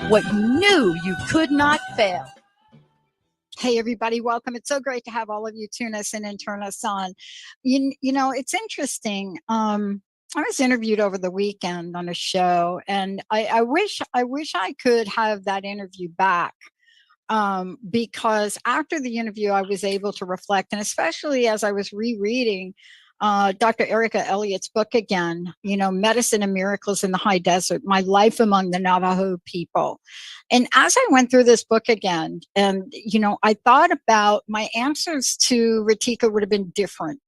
what you knew you could not fail. Hey, everybody, welcome. It's so great to have all of you tune us in and turn us on. You know, it's interesting. I was interviewed over the weekend on a show, and I wish I could have that interview back. Because after the interview, I was able to reflect, and especially as I was rereading Dr. Elliott's book again, Medicine and Miracles in the High Desert, My Life Among the Navajo People. And as I went through this book again, and, I thought about my answers to Ritika would have been different.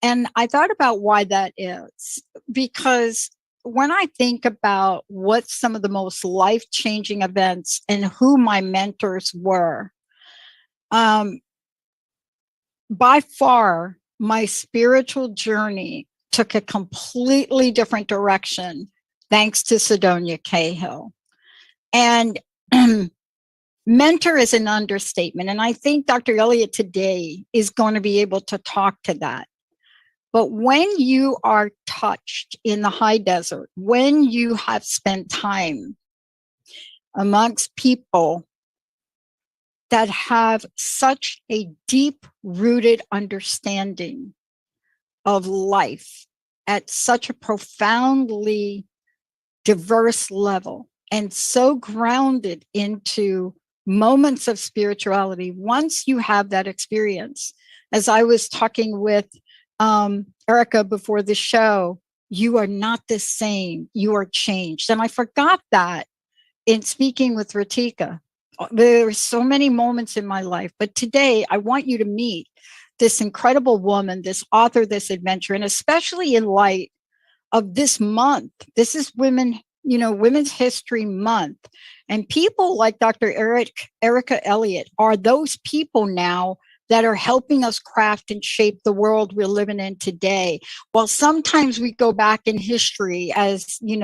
And I thought about why that is, because when I think about what some of the most life-changing events and who my mentors were, by far, my spiritual journey took a completely different direction thanks to Sidonia Cahill. And mentor is an understatement. And I think Dr. Elliott today is going to be able to talk to that. But when you are touched in the high desert, when you have spent time amongst people that have such a deep-rooted understanding of life at such a profoundly diverse level and so grounded into moments of spirituality, once you have that experience, as I was talking with Erica before the show, you are not the same, you are changed. And I forgot that in speaking with Ritika. There are so many moments in my life, but today I want you to meet this incredible woman, this author, this adventurer, and especially in light of this month. This is Women's History Month. And people like Dr. Erica Elliott are those people now that are helping us craft and shape the world we're living in today. While sometimes we go back in history as, we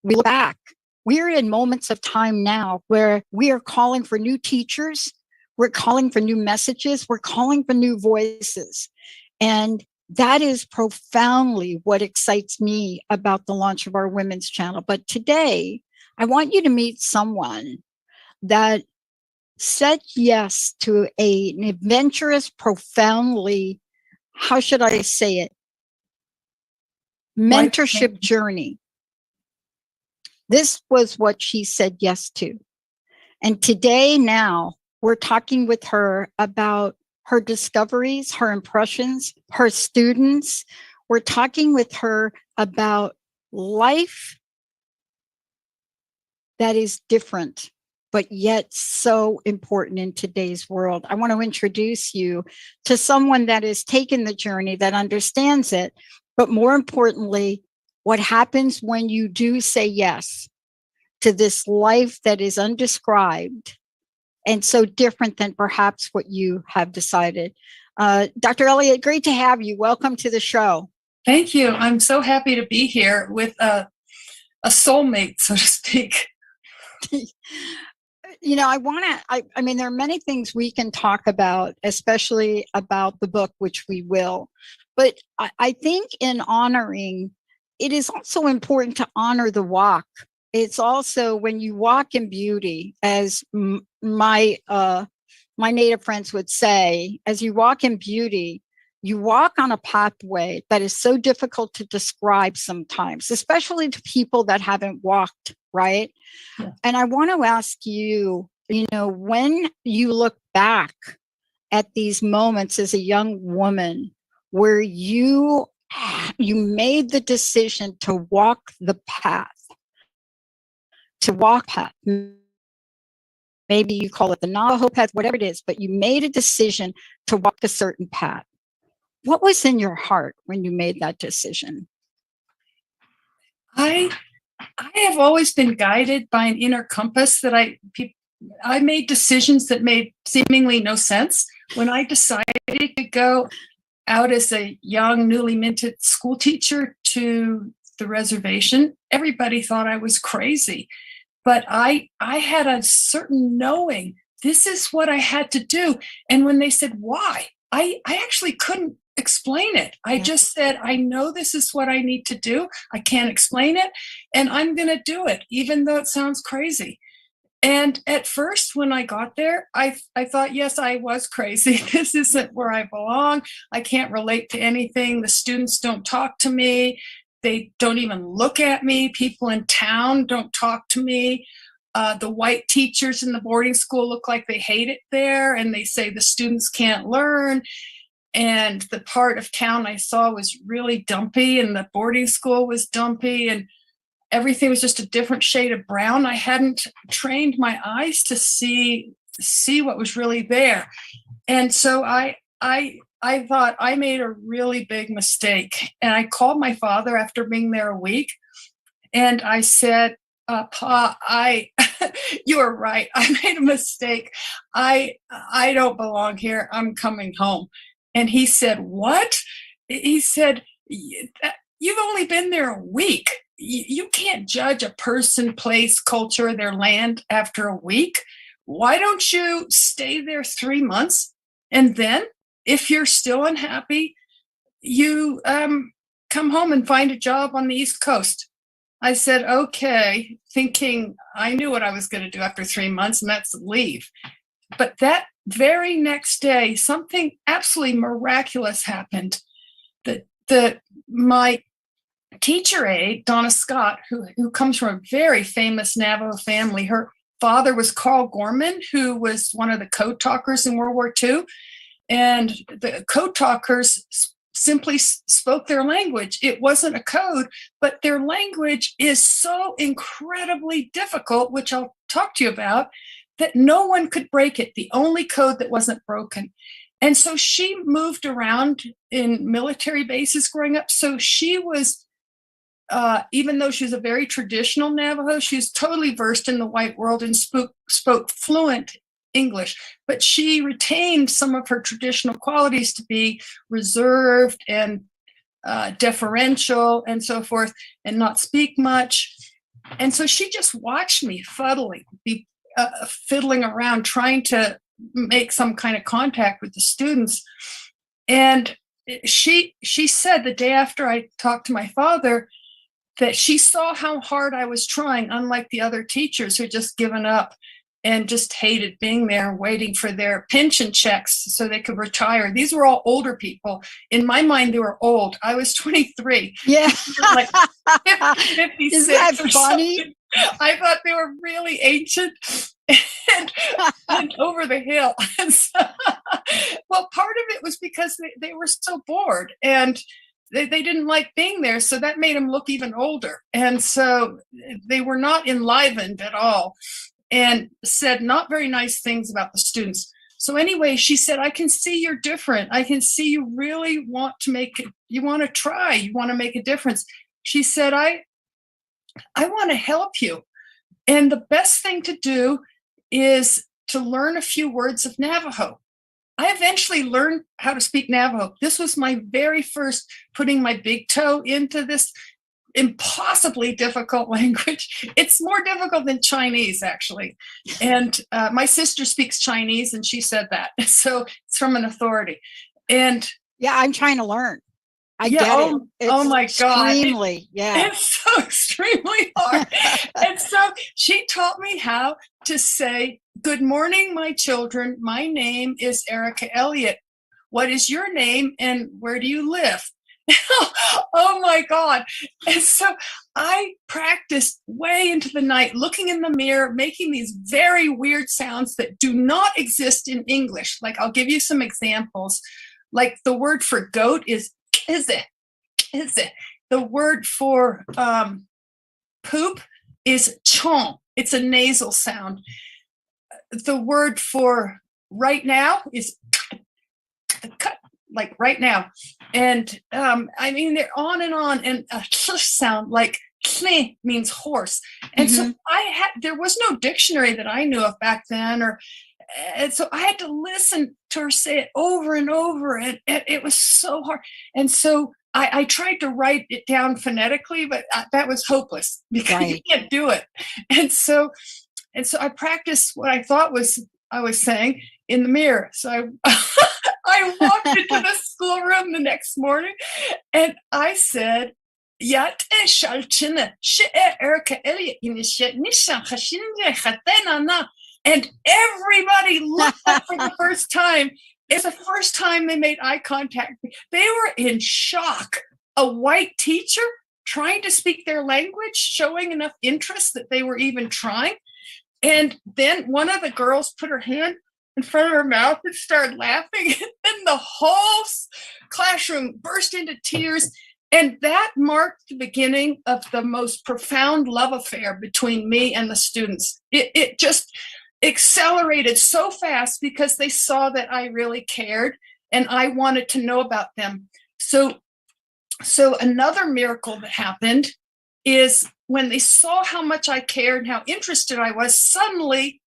look back, we're in moments of time now where we are calling for new teachers, we're calling for new messages, we're calling for new voices. And that is profoundly what excites me about the launch of our women's channel. But today, I want you to meet someone that said yes to an adventurous, profoundly, how should I say it, mentorship journey. This was what she said yes to. And today, now, we're talking with her about her discoveries, her impressions, her students. We're talking with her about life that is different, but yet so important in today's world. I want to introduce you to someone that has taken the journey, that understands it, but more importantly, what happens when you do say yes to this life that is undescribed and so different than perhaps what you have decided. Dr. Elliott, great to have you. Welcome to the show. Thank you. I'm so happy to be here with a soulmate, so to speak. I mean, there are many things we can talk about, especially about the book, which we will. But I think in honoring, it is also important to honor the walk. It's also when you walk in beauty, as my native friends would say, as you walk in beauty, you walk on a pathway that is so difficult to describe sometimes, especially to people that haven't walked, right? Yeah. And I want to ask you, when you look back at these moments as a young woman where you made the decision to walk the path, maybe you call it the Navajo path, whatever it is, but you made a decision to walk a certain path. What was in your heart when you made that decision? I have always been guided by an inner compass that I made decisions that made seemingly no sense. When I decided to go out as a young, newly minted school teacher to the reservation, everybody thought I was crazy. But I had a certain knowing, this is what I had to do. And when they said, why? I actually couldn't explain it. I Yeah. just said, I know this is what I need to do. I can't explain it, and I'm going to do it, even though it sounds crazy. And at first, when I got there, I thought, yes, I was crazy. This isn't where I belong. I can't relate to anything. The students don't talk to me. They don't even look at me. People in town don't talk to me. The white teachers in the boarding school look like they hate it there, and they say the students can't learn. And the part of town I saw was really dumpy, and the boarding school was dumpy, and everything was just a different shade of brown. I hadn't trained my eyes to see what was really there. And so I thought I made a really big mistake. And I called my father after being there a week, and I said, Pa, you are right. I made a mistake. I don't belong here. I'm coming home. And he said, what? He said, you've only been there a week. You can't judge a person, place, culture, their land after a week. Why don't you stay there 3 months? And then if you're still unhappy, you come home and find a job on the East Coast. I said, okay, thinking I knew what I was going to do after 3 months, and that's leave. But that very next day, something absolutely miraculous happened. My teacher aide, Donna Scott, who comes from a very famous Navajo family, her father was Carl Gorman, who was one of the code talkers in World War II. And the code talkers simply spoke their language. It wasn't a code, but their language is so incredibly difficult, which I'll talk to you about, that no one could break it, the only code that wasn't broken. And so she moved around in military bases growing up. So she was, even though she was a very traditional Navajo, she was totally versed in the white world and spoke fluent English. But she retained some of her traditional qualities to be reserved and deferential and so forth, and not speak much. And so she just watched me fiddling around, trying to make some kind of contact with the students. And she said the day after I talked to my father that she saw how hard I was trying, unlike the other teachers who had just given up and just hated being there and waiting for their pension checks so they could retire. These were all older people. In my mind, they were old. I was 23. Yeah. Like 56. Isn't that funny? Something. I thought they were really ancient and over the hill. And so, well, part of it was because they were so bored and they didn't like being there. So that made them look even older. And so they were not enlivened at all and said not very nice things about the students. So anyway, she said, I can see you're different. I can see you really want to make it. You want to try. You want to make a difference. She said, I want to help you. And the best thing to do is to learn a few words of Navajo. I eventually learned how to speak Navajo. This was my very first putting my big toe into this impossibly difficult language. It's more difficult than Chinese, actually. And my sister speaks Chinese, and she said that. So it's from an authority. And yeah, I'm trying to learn. I get it. It's oh my God. Extremely, yeah. It's so extremely hard. And so she taught me how to say, good morning, my children. My name is Erica Elliott. What is your name and where do you live? Oh my God. And so I practiced way into the night, looking in the mirror, making these very weird sounds that do not exist in English. Like, I'll give you some examples. Like the word for goat is it. The word for poop is chon. It's a nasal sound. The word for right now is cut, like right now. And I mean, they're on. And a sound like means horse. And so there was no dictionary that I knew of back then, and so I had to listen to her say it over and over, and it was so hard. And so I tried to write it down phonetically, but that was hopeless because you can't do it. And so I practiced what I thought I was saying in the mirror. So I walked into the schoolroom the next morning and I said, Yat Shalchina, Erica Elliott, and everybody looked up for the first time. It's the first time they made eye contact. They were in shock. A white teacher trying to speak their language, showing enough interest that they were even trying. And then one of the girls put her hand in front of her mouth and started laughing. And the whole classroom burst into tears. And that marked the beginning of the most profound love affair between me and the students. It just accelerated so fast because they saw that I really cared and I wanted to know about them. So another miracle that happened is when they saw how much I cared and how interested I was, suddenly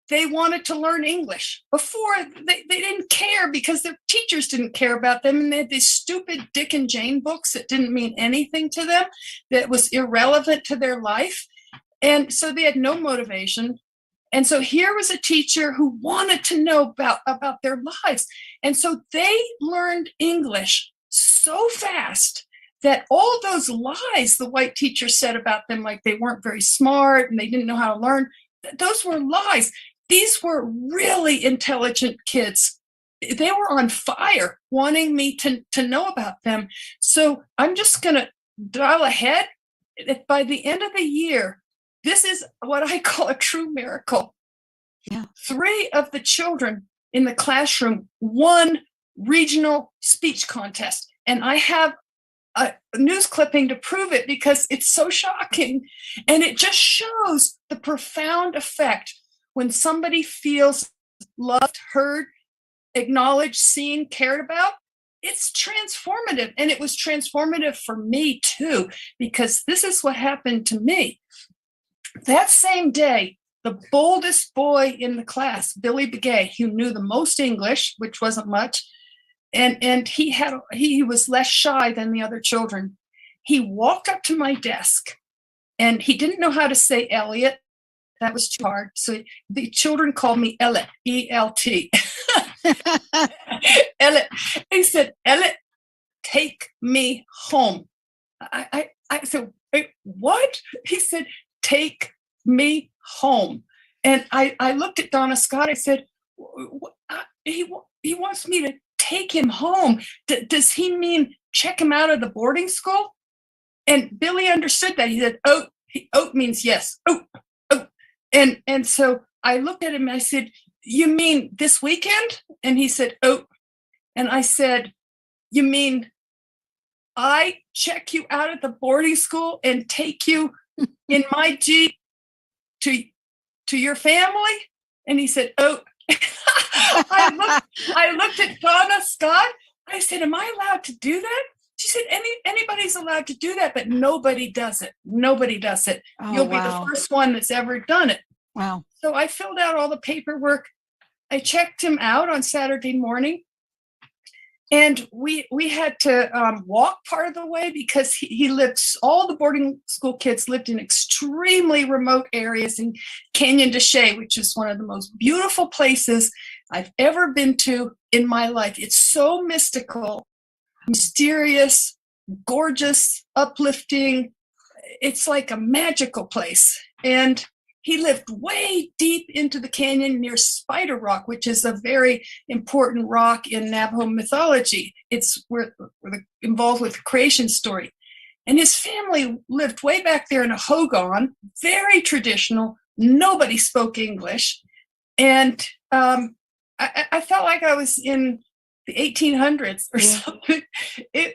they wanted to learn English. Before, they didn't care because their teachers didn't care about them, and they had these stupid Dick and Jane books that didn't mean anything to them, that was irrelevant to their life. And so they had no motivation. And so here was a teacher who wanted to know about their lives. And so they learned English so fast that all those lies the white teacher said about them, like they weren't very smart and they didn't know how to learn, those were lies. These were really intelligent kids. They were on fire wanting me to know about them. So I'm just going to dial ahead. By the end of the year, this is what I call a true miracle. Yeah. 3 of the children in the classroom won regional speech contest. And I have a news clipping to prove it because it's so shocking. And it just shows the profound effect when somebody feels loved, heard, acknowledged, seen, cared about. It's transformative. And it was transformative for me too, because this is what happened to me. That same day, the boldest boy in the class, Billy Begay, who knew the most English, which wasn't much, and he was less shy than the other children. He walked up to my desk, and he didn't know how to say Elliott. That was too hard. So the children called me Elliott, E-L-T. Elliott. He said, Elliott, take me home. I said, wait, what? He said, take me home. And I looked at Donna Scott. I said, he wants me to take him home. Does he mean check him out of the boarding school? And Billy understood that. He said, oat means yes. Oat. And so I looked at him and I said, you mean this weekend? And he said, oat. And I said, you mean I check you out of the boarding school and take you in my Jeep to your family? And he said, oat. I looked at Donna Scott. I said, am I allowed to do that? She said, anybody's allowed to do that, but nobody does it. Nobody does it. Oh, You'll be the first one that's ever done it. Wow. So I filled out all the paperwork. I checked him out on Saturday morning. And we had to walk part of the way because he lived, all the boarding school kids lived in extremely remote areas in Canyon de Chelly, which is one of the most beautiful places I've ever been to in my life. It's so mystical, mysterious, gorgeous, uplifting. It's like a magical place. And he lived way deep into the canyon near Spider Rock, which is a very important rock in Navajo mythology. It's where involved with the creation story. And his family lived way back there in a hogan, very traditional. Nobody spoke English. And I felt like I was in the 1800s or something. But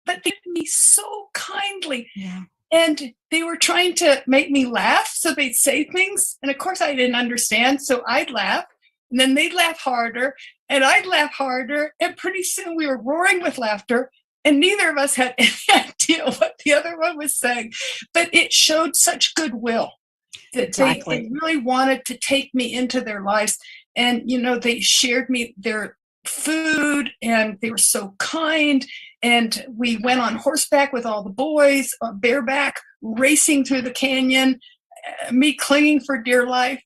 they did me so kindly. Yeah. And they were trying to make me laugh, so they'd say things. And of course, I didn't understand, so I'd laugh. And then they'd laugh harder, and I'd laugh harder. And pretty soon we were roaring with laughter, and neither of us had any idea what the other one was saying. But it showed such goodwill that they really wanted to take me into their lives. And, you know, they shared me their food, and they were so kind. And we went on horseback with all the boys, bareback, racing through the canyon, me clinging for dear life.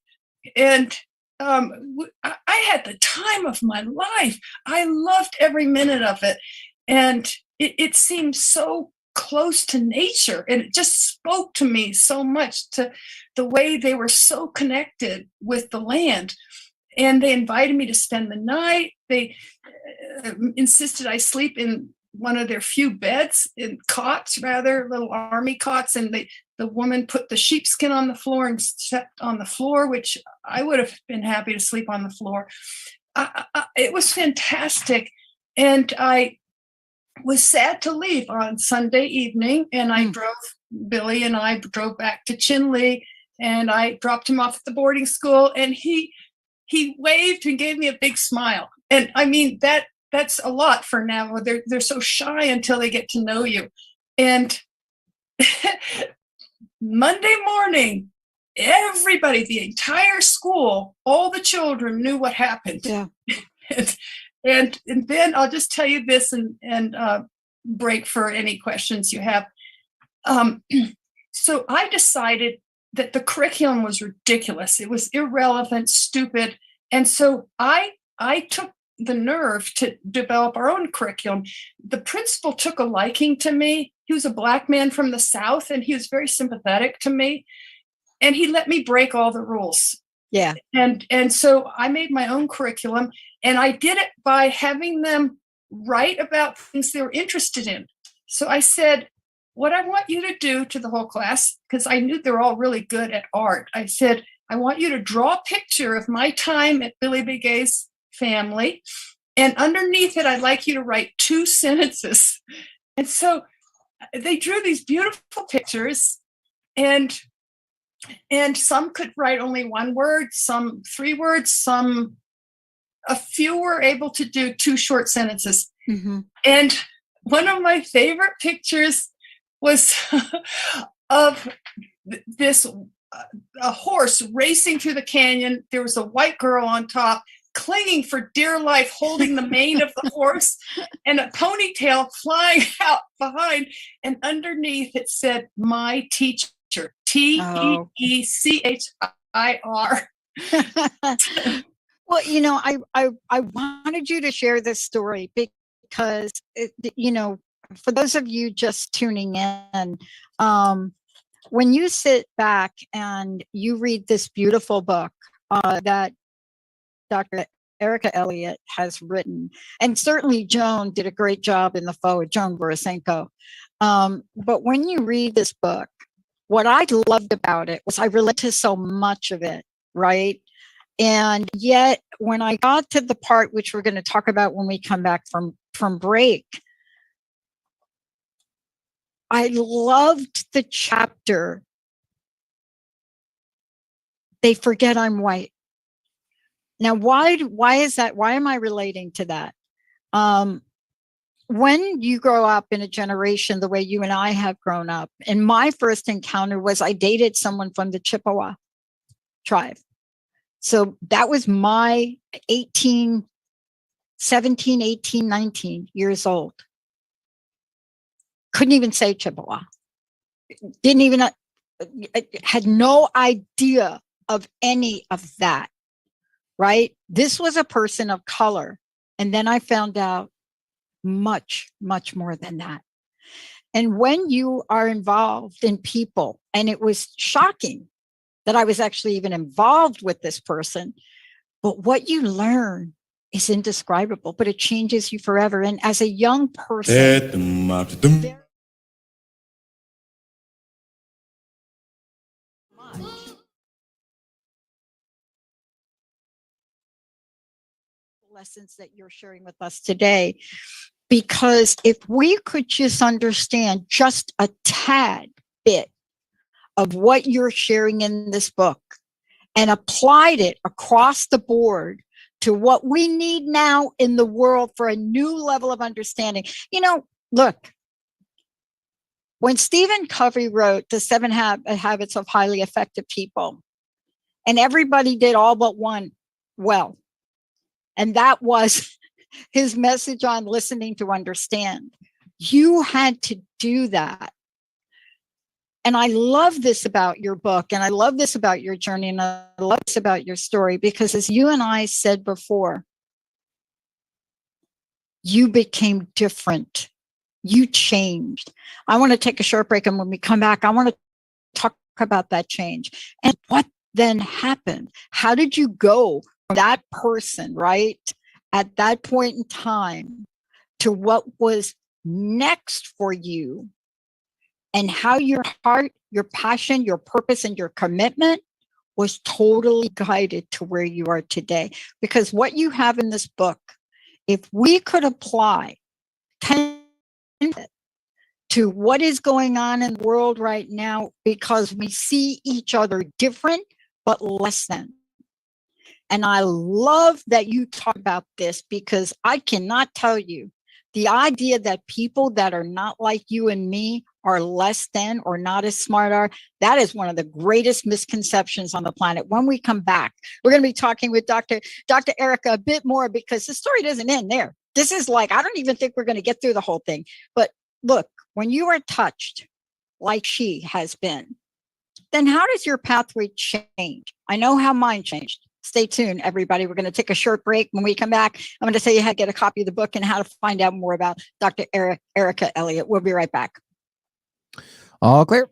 And I had the time of my life. I loved every minute of it. And it seemed so close to nature. And it just spoke to me so much, to the way they were so connected with the land. And they invited me to spend the night. They insisted I sleep in one of their few beds, in cots, rather, little army cots. And the woman put the sheepskin on the floor and slept on the floor, which I would have been happy to sleep on the floor. It was fantastic. And I was sad to leave on Sunday evening. And Billy and I drove back to Chinle, and I dropped him off at the boarding school, and he waved and gave me a big smile. And I mean, that's a lot for Navajo. They're so shy until they get to know you. And Monday morning, everybody, the entire school, all the children knew what happened. Yeah. and then I'll just tell you this, and break for any questions you have. So I decided that the curriculum was ridiculous. It was irrelevant, stupid. And so I took the nerve to develop our own curriculum. The principal took a liking to me. He was a Black man from the South, and he was very sympathetic to me. And he let me break all the rules. Yeah. And so I made my own curriculum, and I did it by having them write about things they were interested in. So I said, what I want you to do to the whole class, because I knew they're all really good at art, I said, I want you to draw a picture of my time at Billy Begay's family, and underneath it, I'd like you to write 2 sentences. And so they drew these beautiful pictures, and some could write only 1 word, some 3 words, a few were able to do 2 short sentences. Mm-hmm. And one of my favorite pictures was of this a horse racing through the canyon. There was a white girl on top, clinging for dear life, holding the mane of the horse, and a ponytail flying out behind. And underneath it said, "My teacher," TEECHIR. Well, I wanted you to share this story because, for those of you just tuning in, when you sit back and you read this beautiful book that Dr. Erica Elliott has written, and certainly Joan did a great job in the foreword, Joan Borisenko. But when you read this book, what I loved about it was I relate to so much of it, right? And yet, when I got to the part which we're going to talk about when we come back from break, I loved the chapter, "They forget I'm white." Now, why is that? Why am I relating to that? When you grow up in a generation the way you and I have grown up, and my first encounter was I dated someone from the Chippewa tribe. So that was my 17, 18, 19 years old. Couldn't even say Chippewa. Didn't even, had no idea of any of that, right? This was a person of color. And then I found out much, much more than that. And when you are involved in people, and it was shocking that I was actually even involved with this person, but what you learn is indescribable, but it changes you forever. And as a young person, lessons that you're sharing with us today, because if we could just understand just a tad bit of what you're sharing in this book and applied it across the board to what we need now in the world for a new level of understanding. Look, when Stephen Covey wrote The 7 Habits of Highly Effective People, and everybody did all but one well, and that was his message on listening to understand. You had to do that. And I love this about your book, and I love this about your journey, and I love this about your story, because as you and I said before, you became different. You changed. I want to take a short break, and when we come back, I want to talk about that change and what then happened. How did you go from that person, right, at that point in time, to what was next for you, and how your heart, your passion, your purpose, and your commitment was totally guided to where you are today? Because what you have in this book, if we could apply 10 to what is going on in the world right now, because we see each other different, but less than. And I love that you talk about this, because I cannot tell you the idea that people that are not like you and me are less than or not as smart are. That is one of the greatest misconceptions on the planet. When we come back, we're going to be talking with Dr. Erica a bit more, because the story doesn't end there. This is like, I don't even think we're going to get through the whole thing. But look, when you are touched like she has been, then how does your pathway change? I know how mine changed. Stay tuned, everybody. We're going to take a short break. When we come back, I'm going to tell you how to get a copy of the book and how to find out more about Dr. Erica Elliott. We'll be right back. All clear.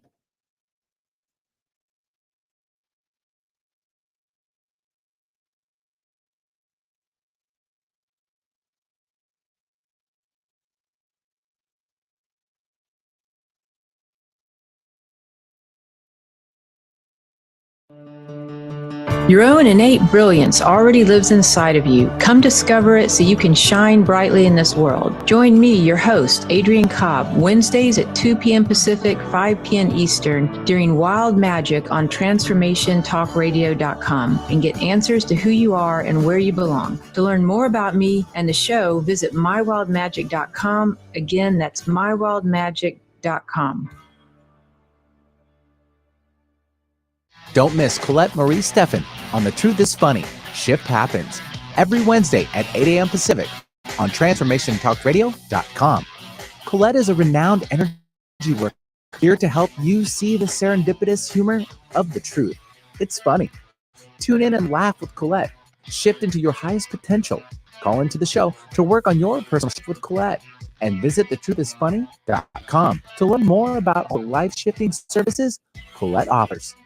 Your own innate brilliance already lives inside of you. Come discover it so you can shine brightly in this world. Join me, your host, Adrienne Cobb, Wednesdays at 2 p.m. Pacific, 5 p.m. Eastern, during Wild Magic on TransformationTalkRadio.com, and get answers to who you are and where you belong. To learn more about me and the show, visit MyWildMagic.com. Again, that's MyWildMagic.com. Don't miss Colette Marie Steffen on The Truth is Funny, Shift Happens, every Wednesday at 8 a.m. Pacific on TransformationTalkRadio.com. Colette is a renowned energy worker here to help you see the serendipitous humor of the truth. It's funny. Tune in and laugh with Colette. Shift into your highest potential. Call into the show to work on your personal shift with Colette. And visit thetruthисfunny.com to learn more about all the life-shifting services Colette offers.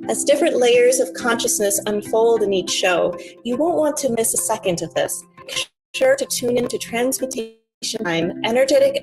As different layers of consciousness unfold in each show, you won't want to miss a second of this. Be sure to tune in to Transmutation Time, Energetic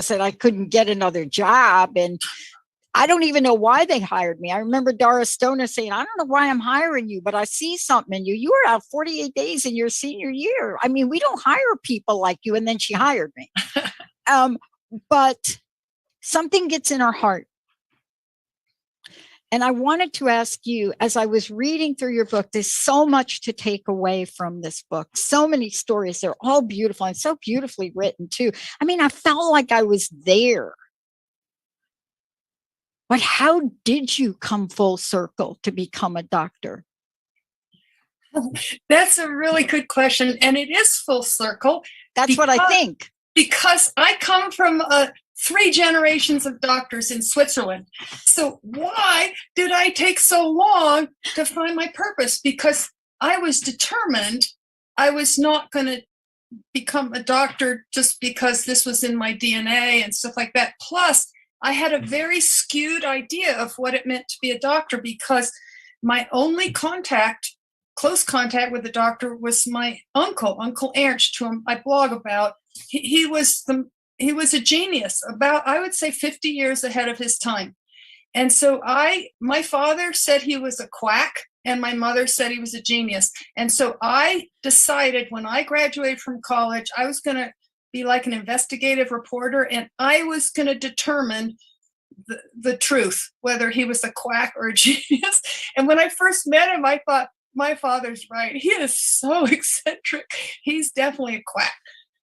said I couldn't get another job. And I don't even know why they hired me. I remember Doris Stoner saying, I don't know why I'm hiring you, but I see something in you. You were out 48 days in your senior year. I mean, we don't hire people like you. And then she hired me. But something gets in our heart. And I wanted to ask you, as I was reading through your book, there's so much to take away from this book. So many stories. They're all beautiful and so beautifully written too. I mean, I felt like I was there. But how did you come full circle to become a doctor? That's a really good question. And it is full circle. That's what I think. Because I come from 3 generations of doctors in Switzerland. So why did I take so long to find my purpose? Because I was determined I was not going to become a doctor just because this was in my DNA and stuff like that. Plus, I had a very skewed idea of what it meant to be a doctor, because my only close contact with the doctor was my Uncle Ernst, whom I blog about. He was a genius, about, I would say, 50 years ahead of his time. And so my father said he was a quack, and my mother said he was a genius. And so I decided when I graduated from college, I was going to be like an investigative reporter, and I was going to determine the truth, whether he was a quack or a genius. And when I first met him, I thought, my father's right. He is so eccentric. He's definitely a quack.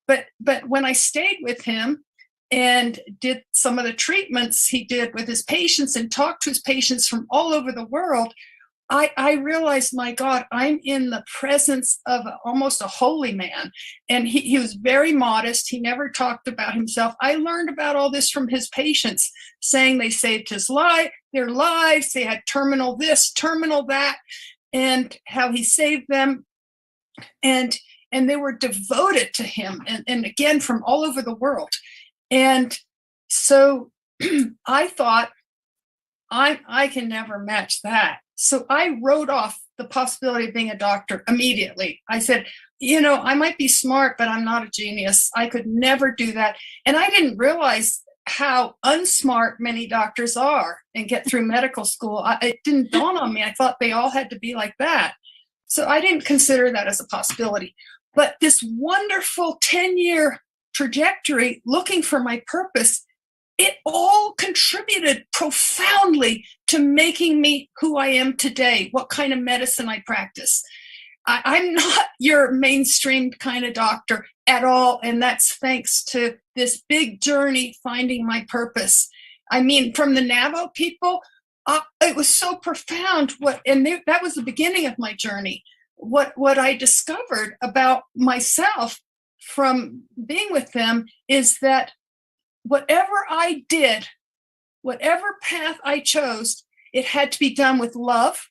But when I stayed with him and did some of the treatments he did with his patients and talked to his patients from all over the world, I realized, my God, I'm in the presence of almost a holy man. And he was very modest. He never talked about himself. I learned about all this from his patients, saying they saved their lives. They had terminal this, terminal that, and how he saved them. And they were devoted to him, and again, from all over the world. And so I thought, I can never match that. So I wrote off the possibility of being a doctor immediately. I said, I might be smart, but I'm not a genius. I could never do that. And I didn't realize how unsmart many doctors are and get through medical school. It didn't dawn on me. I thought they all had to be like that. So I didn't consider that as a possibility. But this wonderful 10-year trajectory looking for my purpose, it all contributed profoundly to making me who I am today, what kind of medicine I practice. I'm not your mainstream kind of doctor at all, and that's thanks to this big journey finding my purpose. I mean, from the Navajo people, it was so profound. That was the beginning of my journey. What I discovered about myself from being with them is that whatever I did, whatever path I chose, it had to be done with love,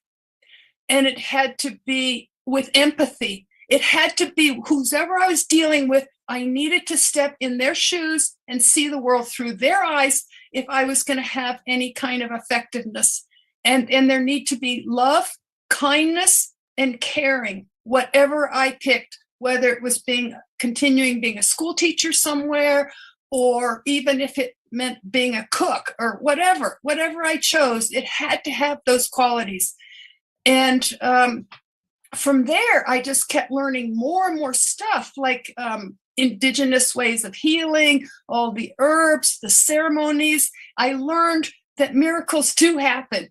and it had to be with empathy. It had to be whoever I was dealing with, I needed to step in their shoes and see the world through their eyes if I was going to have any kind of effectiveness. And there need to be love, kindness, and caring, whatever I picked, whether it was continuing being a school teacher somewhere, or even if it meant being a cook or whatever I chose, it had to have those qualities. And from there, I just kept learning more and more stuff, like indigenous ways of healing, all the herbs, the ceremonies. I learned that miracles do happen.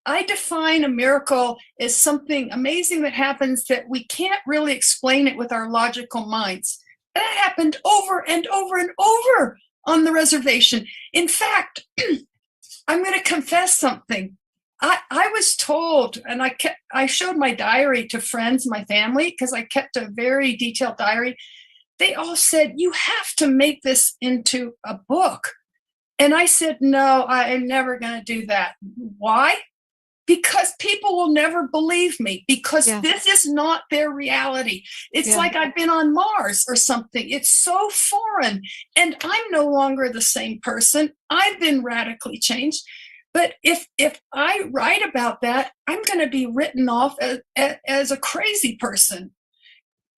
I define a miracle as something amazing that happens that we can't really explain it with our logical minds. That happened over and over and over on the reservation. In fact, I'm going to confess something. I was told, and I showed my diary to friends, my family, because I kept a very detailed diary. They all said, you have to make this into a book. And I said, no, I'm never going to do that. Why? Because people will never believe me, because this is not their reality. It's like I've been on Mars or something. It's so foreign, and I'm no longer the same person. I've been radically changed. But if I write about that, I'm going to be written off as a crazy person.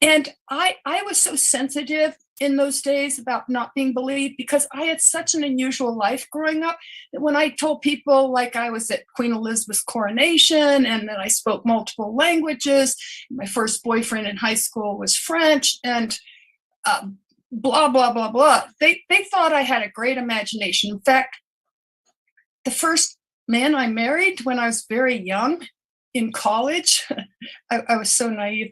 And I was so sensitive in those days about not being believed because I had such an unusual life growing up that when I told people like I was at Queen Elizabeth's coronation and that I spoke multiple languages, my first boyfriend in high school was French, and blah, blah, blah, blah. They thought I had a great imagination. In fact, the first man I married when I was very young in college, I was so naive.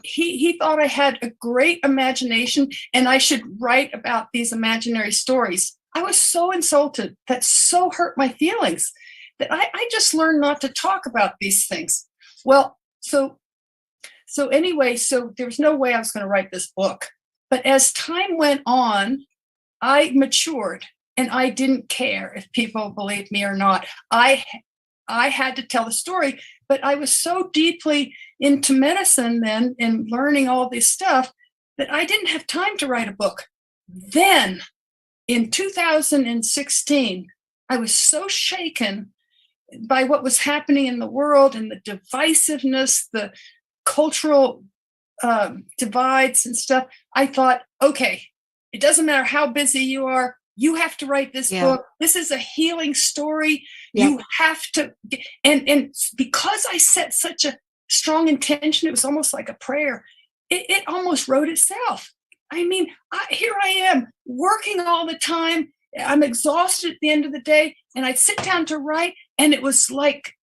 He thought I had a great imagination and I should write about these imaginary stories. I was so insulted. That so hurt my feelings that I just learned not to talk about these things. Well, so anyway, so there was no way I was going to write this book. But as time went on, I matured and I didn't care if people believed me or not. I had to tell the story, but I was so deeply into medicine then and learning all this stuff that I didn't have time to write a book. Then in 2016, I was so shaken by what was happening in the world and the divisiveness, the cultural divides and stuff. I thought, okay, it doesn't matter how busy you are. You have to write this book. This is a healing story. You have to, and because I set such a strong intention, it was almost like a prayer. It almost wrote itself. I mean, here I am working all the time. I'm exhausted at the end of the day, and I'd sit down to write, and it was like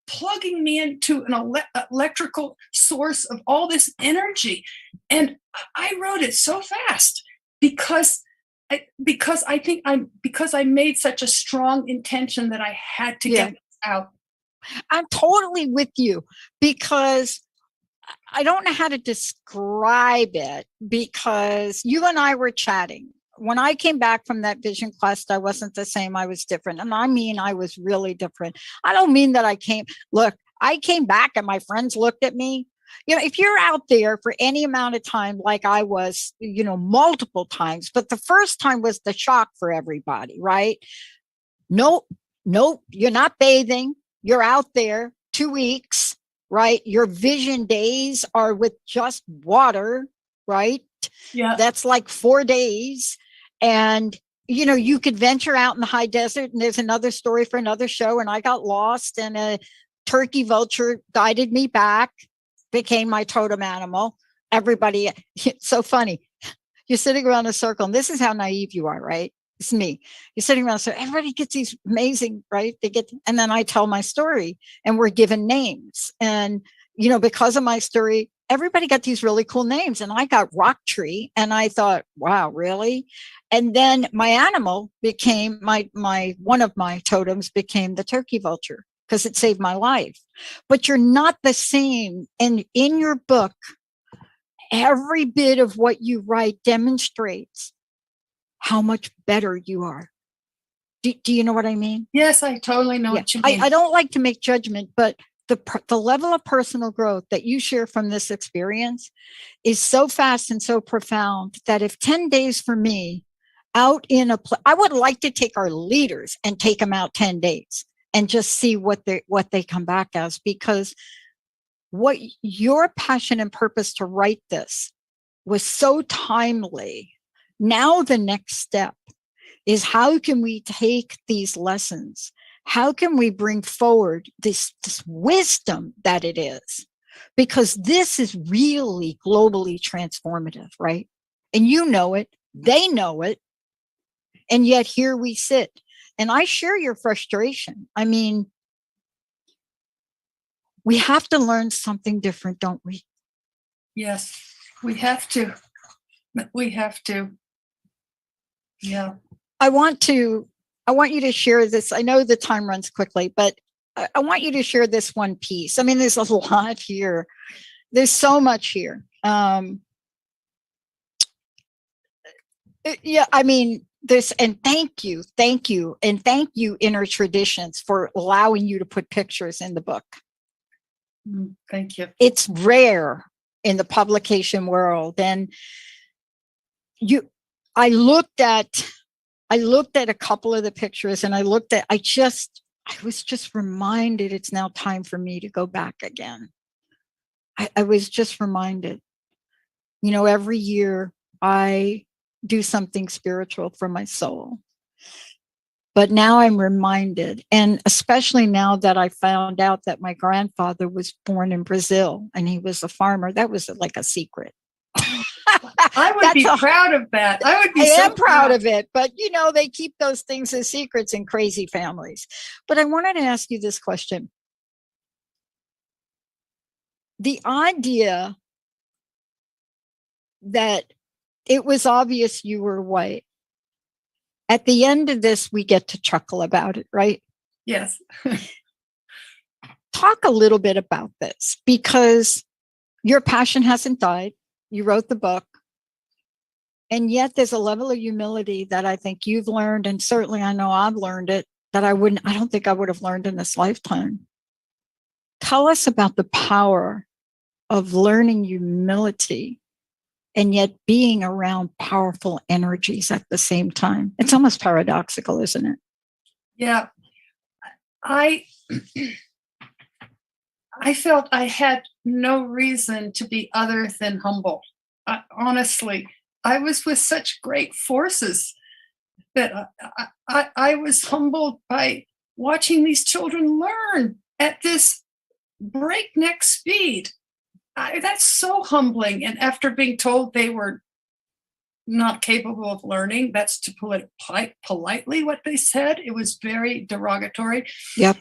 plugging me into an electrical source of all this energy. And I wrote it so fast because I made such a strong intention that I had to get this out. I'm totally with you because I don't know how to describe it, because you and I were chatting. When I came back from that vision quest, I wasn't the same. I was different. And I mean, I was really different. I don't mean that I came back and my friends looked at me. You know, if you're out there for any amount of time, like I was, you know, multiple times, but the first time was the shock for everybody, right? Nope, you're not bathing. You're out there 2 weeks, right? Your vision days are with just water, right? Yeah. That's like 4 days. And, you know, you could venture out in the high desert, and there's another story for another show. And I got lost, and a turkey vulture guided me back, became my totem animal. Everybody, it's so funny. You're sitting around a circle, and this is how naive you are, right? It's me. You're sitting around, so everybody gets these amazing, right? And then I tell my story, and we're given names. And, you know, because of my story, everybody got these really cool names. And I got Rock Tree, and I thought, wow, really? And then my animal became one of my totems became the turkey vulture, because it saved my life. But you're not the same. And in your book, every bit of what you write demonstrates how much better you are. Do you know what I mean? Yes, I totally know what you mean. I don't like to make judgment, but the level of personal growth that you share from this experience is so fast and so profound that if 10 days for me out in I would like to take our leaders and take them out 10 days and just see what they come back as, because what your passion and purpose to write this was so timely. Now the next step is, how can we take these lessons? How can we bring forward this wisdom that it is? Because this is really globally transformative, right? And you know it, they know it, and yet here we sit. And I share your frustration. I mean, we have to learn something different, don't we? Yes, we have to. We have to. Yeah. I want you to share this. I know the time runs quickly, but I want you to share this one piece. I mean, there's a lot here. There's so much here. Yeah, I mean, and thank you, and thank you, Inner Traditions, for allowing you to put pictures in the book. Thank you. It's rare in the publication world. And I looked at a couple of the pictures, and I was just reminded it's now time for me to go back again. I was just reminded, you know, every year I do something spiritual for my soul. But now I'm reminded, and especially now that I found out that my grandfather was born in Brazil and he was a farmer, that was like a secret. I would be proud of that. I would be I so am proud of it, but they keep those things as secrets in crazy families. But I wanted to ask you this question. The idea that it was obvious you were white, at the end of this, we get to chuckle about it, right? Yes. Talk a little bit about this, because your passion hasn't died. You wrote the book. And yet there's a level of humility that I think you've learned, and certainly I know I've learned it, that I don't think I would have learned in this lifetime. Tell us about the power of learning humility and yet being around powerful energies at the same time. It's almost paradoxical, isn't it? Yeah. I felt I had no reason to be other than humble. Honestly, I was with such great forces that I was humbled by watching these children learn at this breakneck speed. That's so humbling. And after being told they were not capable of learning, that's to put it politely what they said. It was very derogatory. Yep.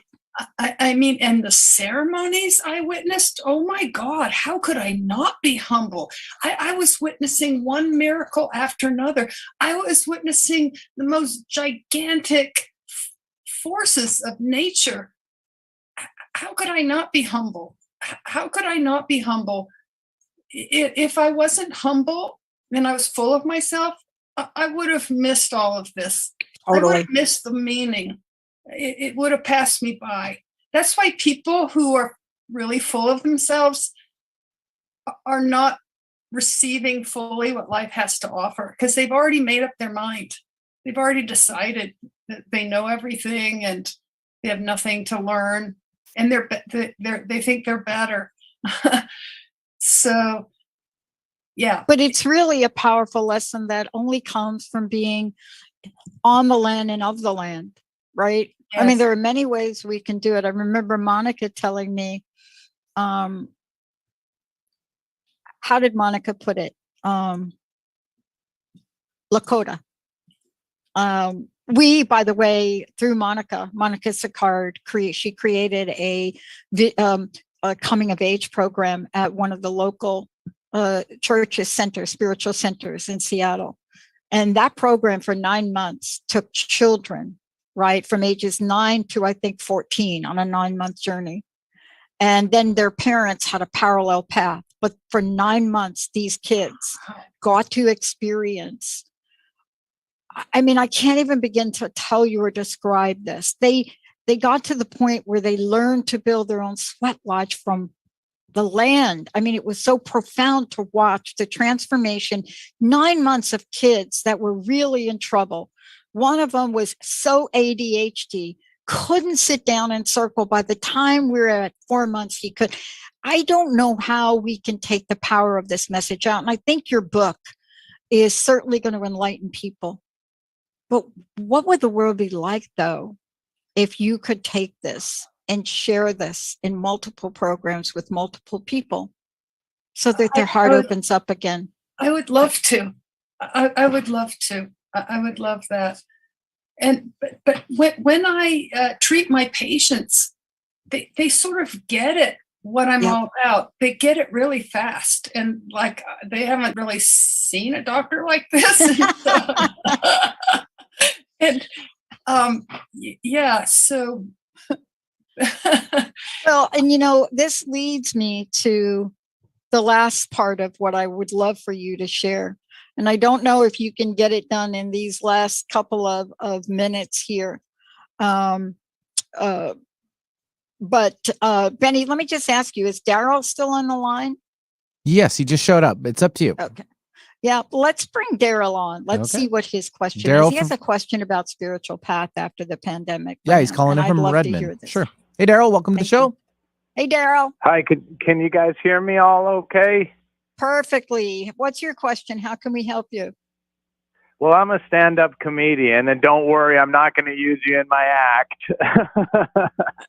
I mean, and the ceremonies I witnessed, oh my God, how could I not be humble? I was witnessing one miracle after another. I was witnessing the most gigantic forces of nature. How could I not be humble? How could I not be humble? If I wasn't humble and I was full of myself, I would have missed all of this. Totally. I would have missed the meaning. It would have passed me by. That's why people who are really full of themselves are not receiving fully what life has to offer, because they've already made up their mind. They've already decided that they know everything and they have nothing to learn, and they think they're better. So, yeah. But it's really a powerful lesson that only comes from being on the land and of the land, right? Yes. I mean, there are many ways we can do it. I remember Monica telling me, how did Monica put it? Lakota. We, by the way, through Monica Sicard, she created a coming of age program at one of the local churches spiritual centers in Seattle. And that program for 9 months took children, right, from ages 9 to I think 14 on a 9-month journey. And then their parents had a parallel path. But for 9 months, these kids got to experience, I mean, I can't even begin to tell you or describe this. They got to the point where they learned to build their own sweat lodge from the land. I mean, it was so profound to watch the transformation. 9 months of kids that were really in trouble. One of them was so ADHD, couldn't sit down and circle. By the time we were at 4 months, he could. I don't know how we can take the power of this message out. And I think your book is certainly going to enlighten people. But what would the world be like, though, if you could take this and share this in multiple programs with multiple people so that their heart opens up again? I would love to. I would love to. I would love that. And but when I treat my patients, they sort of get it, what I'm all about. They get it really fast, and like they haven't really seen a doctor like this. And yeah, so well, and this leads me to the last part of what I would love for you to share. And I don't know if you can get it done in these last couple of minutes here. But Benny, let me just ask you, is Daryl still on the line? Yes, he just showed up. It's up to you. Okay. Yeah, let's bring Daryl on. Let's see what his question is. He has a question about spiritual path after the pandemic. Yeah, he's calling in from Redmond. Sure. Hey, Daryl, welcome to the show. Hey, Daryl. Hi, can you guys hear me all okay? Perfectly. What's your question? How can we help you? Well, I'm a stand-up comedian, and don't worry, I'm not going to use you in my act.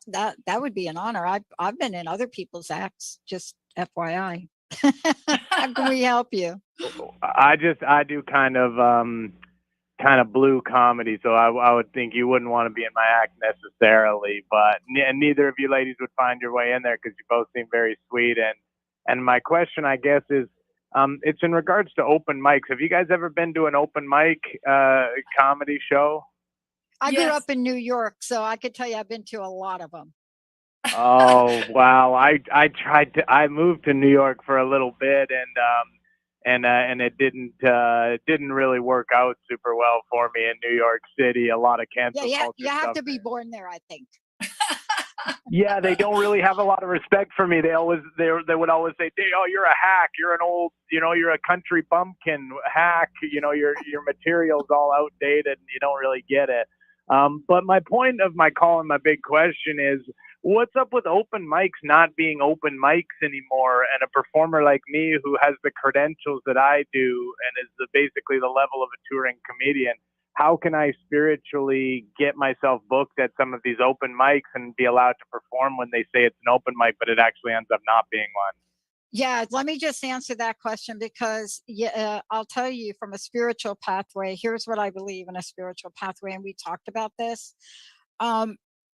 That would be an honor. I've been in other people's acts, just FYI. How can we help you? I do kind of blue comedy, so I would think you wouldn't want to be in my act necessarily, but and neither of you ladies would find your way in there because you both seem very sweet. And my question, I guess, is it's in regards to open mics. Have you guys ever been to an open mic comedy show? I grew Yes. up in New York, so I could tell you I've been to a lot of them. Oh wow! I moved to New York for a little bit, and it didn't really work out super well for me in New York City. A lot of cancel culture You have stuff. to be born there, I think. Yeah, they don't really have a lot of respect for me. They would always say, "Oh, you're a hack. You're an old, you're a country bumpkin hack. Your material's all outdated, and you don't really get it." But my point of my call and my big question is, what's up with open mics not being open mics anymore? And a performer like me who has the credentials that I do and is basically the level of a touring comedian, how can I spiritually get myself booked at some of these open mics and be allowed to perform when they say it's an open mic, but it actually ends up not being one? Yeah, let me just answer that question because I'll tell you from a spiritual pathway, here's what I believe in a spiritual pathway, and we talked about this.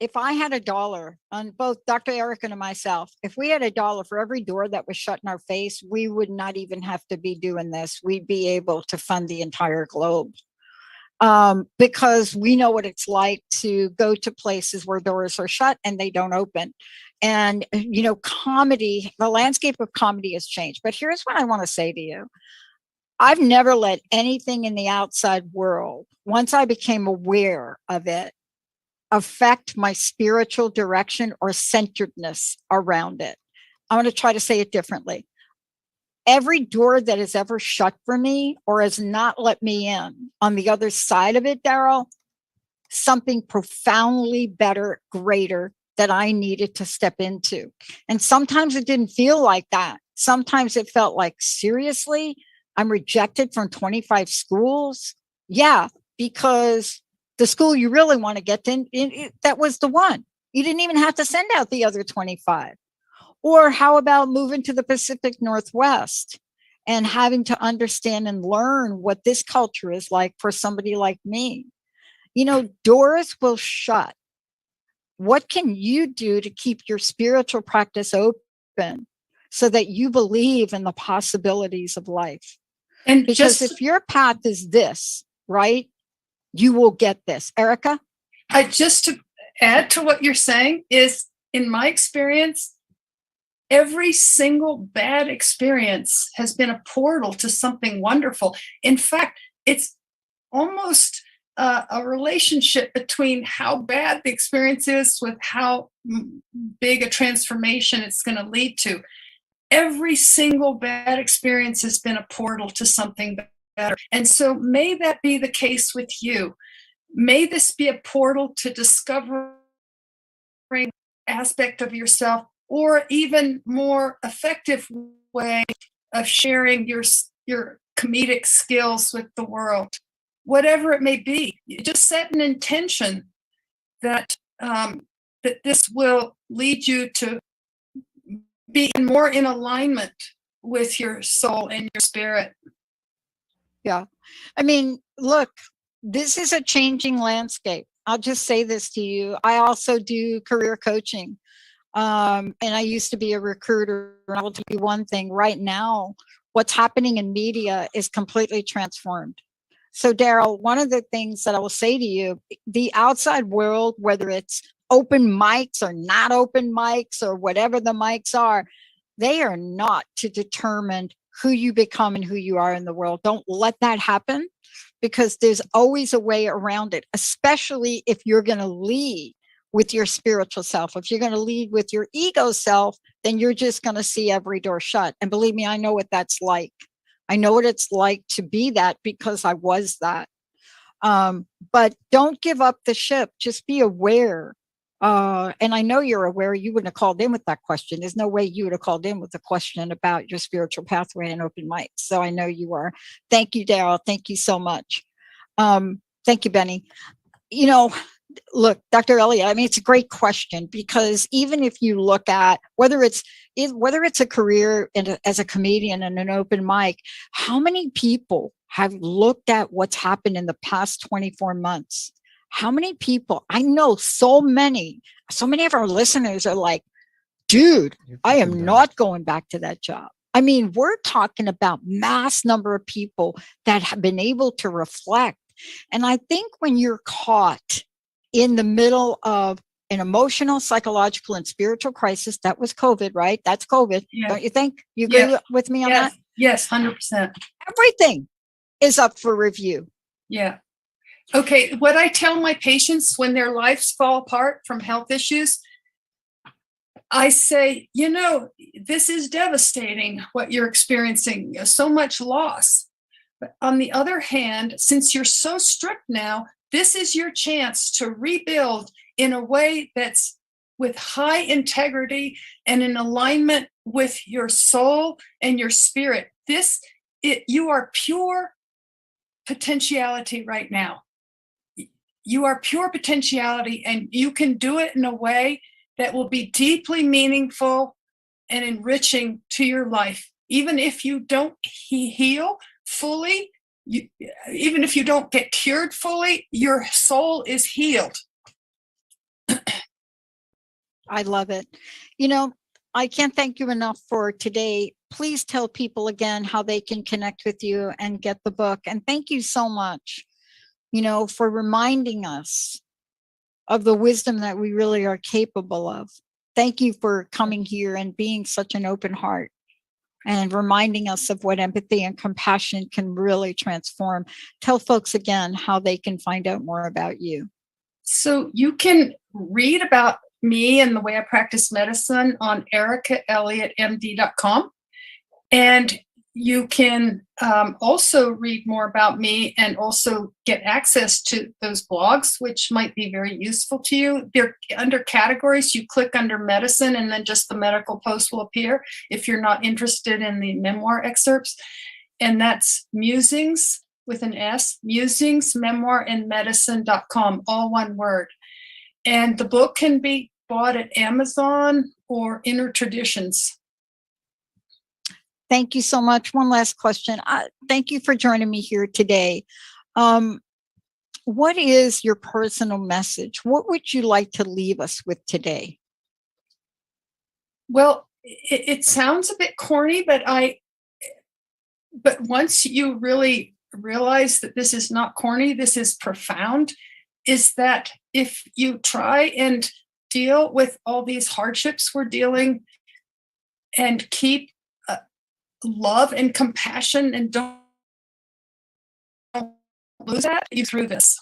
If I had $1 on both Dr. Erica and myself, if we had $1 for every door that was shut in our face, we would not even have to be doing this. We'd be able to fund the entire globe. Because we know what it's like to go to places where doors are shut and they don't open. And, comedy, the landscape of comedy has changed. But here's what I want to say to you. I've never let anything in the outside world, once I became aware of it, affect my spiritual direction or centeredness around it. I'm going to try to say it differently. Every door that has ever shut for me or has not let me in, on the other side of it, Daryl, something profoundly better, greater that I needed to step into. And sometimes it didn't feel like that. Sometimes it felt like, seriously, I'm rejected from 25 schools. Yeah, because the school you really want to get in, that was the one. You didn't even have to send out the other 25. Or how about moving to the Pacific Northwest and having to understand and learn what this culture is like for somebody like me? Doors will shut. What can you do to keep your spiritual practice open so that you believe in the possibilities of life? And Because if your path is this, right, you will get this. Erica? Just to add to what you're saying is, in my experience, every single bad experience has been a portal to something wonderful. In fact, it's almost a relationship between how bad the experience is with how big a transformation it's going to lead to. Every single bad experience has been a portal to something better. And so may that be the case with you. May this be a portal to discovering aspect of yourself, or even more effective way of sharing your comedic skills with the world. Whatever it may be, just set an intention that that this will lead you to be more in alignment with your soul and your spirit. Yeah. I mean, look, this is a changing landscape. I'll just say this to you. I also do career coaching. And I used to be a recruiter. I will tell you one thing right now, what's happening in media is completely transformed. So Daryl, one of the things that I will say to you, the outside world, whether it's open mics or not open mics or whatever the mics are, they are not to determine who you become and who you are in the world. Don't let that happen, because there's always a way around it, especially if you're going to lead with your spiritual self. If you're going to lead with your ego self, then you're just going to see every door shut. And believe me, I know what that's like. I know what it's like to be that, because I was that. But don't give up the ship. Just be aware And I know you're aware you wouldn't have called in with that question. There's no way you would have called in with a question about your spiritual pathway and open mic. So I know you are. Thank you, Daryl. Thank you so much. Thank you, Benny. You know, look, Dr. Elliott, I mean, it's a great question, because even if you look at whether it's a career as a comedian and an open mic, how many people have looked at what's happened in the past 24 months? How many people? I know so many of our listeners are like, dude, I am not going back to that job. I mean, we're talking about mass number of people that have been able to reflect. And I think when you're caught in the middle of an emotional, psychological, and spiritual crisis, that was COVID, right? That's COVID. Yeah. Don't you think? You agree with me on that? Yes, 100%. Everything is up for review. Yeah. Okay. What I tell my patients when their lives fall apart from health issues, I say, you know, this is devastating what you're experiencing, so much loss. But on the other hand, since you're so strict now, this is your chance to rebuild in a way that's with high integrity and in alignment with your soul and your spirit. You are pure potentiality right now. You are pure potentiality, and you can do it in a way that will be deeply meaningful and enriching to your life. Even if you don't heal fully, even if you don't get cured fully, your soul is healed. I love it. You know, I can't thank you enough for today. Please tell people again how they can connect with you and get the book. And thank you so much, you know, for reminding us of the wisdom that we really are capable of. Thank you for coming here and being such an open heart and reminding us of what empathy and compassion can really transform. Tell folks again how they can find out more about you. So you can read about me and the way I practice medicine on ericaelliottmd.com. And you can also read more about me and also get access to those blogs, which might be very useful to you. They're under categories. You click under medicine, and then just the medical post will appear if you're not interested in the memoir excerpts. And that's Musings with an S, Musings, Memoir, and Medicine.com, all one word. And the book can be bought at Amazon or Inner Traditions. Thank you so much. One last question. Thank you for joining me here today. What is your personal message? What would you like to leave us with today? Well, it sounds a bit corny, but once you really realize that this is not corny, this is profound, is that if you try and deal with all these hardships we're dealing and keep love and compassion and don't lose that, you through this.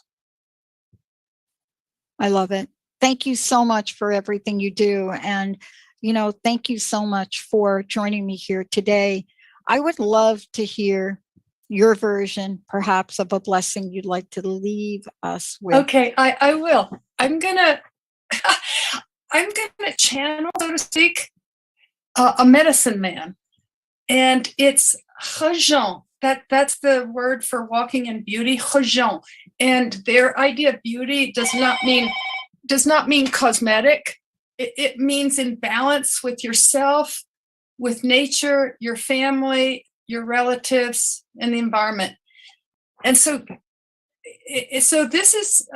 I love it. Thank you so much for everything you do. And, you know, thank you so much for joining me here today. I would love to hear your version, perhaps, of a blessing you'd like to leave us with. Okay, I will. I'm gonna channel, so to speak, a medicine man. And it's Hajan. That's the word for walking in beauty, Hajan. And their idea of beauty does not mean cosmetic. It means in balance with yourself, with nature, your family, your relatives, and the environment. And so this is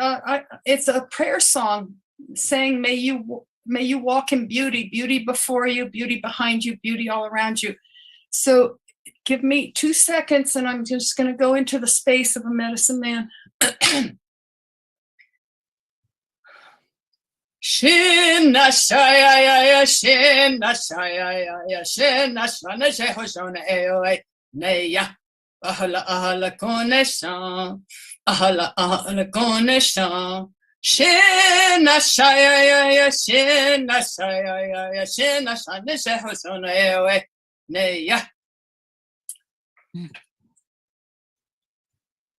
it's a prayer song saying, may you walk in beauty, beauty before you, beauty behind you, beauty all around you. So give me 2 seconds, and I'm just going to go into the space of a medicine man. Shinna shaya shinna shaya shinna shana shehosona eoi neya ahala koneshan ahala koneshan shinna shaya shinna shana shehosona eoi neya.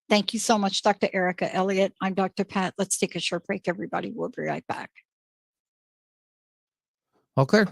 Thank you so much, Dr. Erica Elliott. I'm Dr. Pat. Let's take a short break, everybody. We'll be right back. Okay.